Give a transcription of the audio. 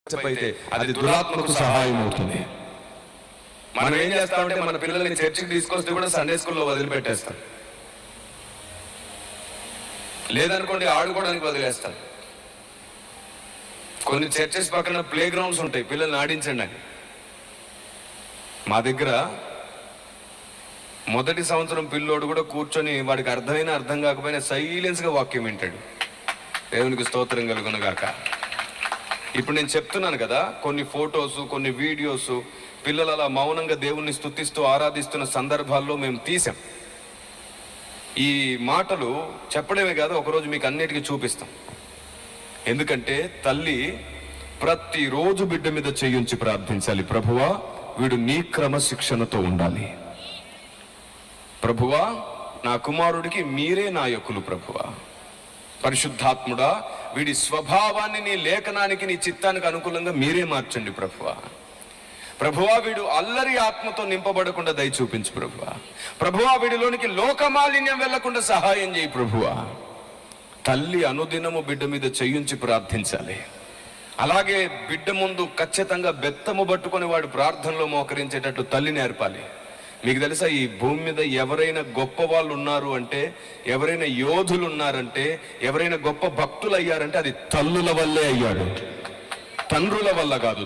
అయితే అది దురాత్మకు సహాయం అవుతుంది. మనం ఏం చేస్తామంటే మన పిల్లల్ని చర్చికి తీసుకొస్తే కూడా సండే స్కూల్లో వదిలిపెట్టేస్తాం, లేదనుకోండి ఆడుకోవడానికి వదిలేస్తాం. కొన్ని చర్చెస్ పక్కన ప్లే గ్రౌండ్స్ ఉంటాయి, పిల్లల్ని ఆడించండి అని. మా దగ్గర మొదటి సంవత్సరం పిల్లోడు కూడా కూర్చొని వాడికి అర్థమైనా అర్థం కాకపోయినా సైలెన్స్గా వాక్యం వింటాడు. దేవునికి స్తోత్రం కలుగును గాక. ఇప్పుడు నేను చెప్తున్నాను కదా, కొన్ని ఫొటోస్ కొన్ని వీడియోస్ పిల్లలు అలా మౌనంగా దేవుణ్ణి స్తుతిస్తూ ఆరాధిస్తున్న సందర్భాల్లో మేము తీసాం. ఈ మాటలు చెప్పడమే కాదు, ఒకరోజు మీకు అన్నిటికీ చూపిస్తాం. ఎందుకంటే తల్లి ప్రతిరోజు బిడ్డ మీద చేయించి ప్రార్థించాలి, ప్రభువా వీడు నీ క్రమశిక్షణతో ఉండాలి, ప్రభువా నా కుమారుడికి మీరే నాయకులు, ప్రభువా పరిశుద్ధాత్ముడా వీడి స్వభావాన్ని నీ లేఖనానికి నీ చిత్తానికి అనుకూలంగా మీరే మార్చండి, ప్రభువా ప్రభువా వీడు అల్లరి ఆత్మతో నింపబడకుండా దయ చూపించు, ప్రభువా ప్రభువా వీడిలోనికి లోకమాలిన్యం వెళ్లకుండా సహాయం చేయి, ప్రభువా. తల్లి అనుదినము బిడ్డ మీద చేయించి ప్రార్థించాలి. అలాగే బిడ్డ ముందు ఖచ్చితంగా బెత్తము పట్టుకొని వాడు ప్రార్థనలో మోకరించేటట్టు తల్లి నేర్పాలి. మీకు తెలుసా, ఈ భూమి మీద ఎవరైనా గొప్ప వాళ్ళు ఉన్నారు అంటే, ఎవరైనా యోధులు ఉన్నారంటే, ఎవరైనా గొప్ప భక్తులు అయ్యారంటే అది తల్లుల వల్లే అయ్యాడు, తండ్రుల వల్ల కాదు.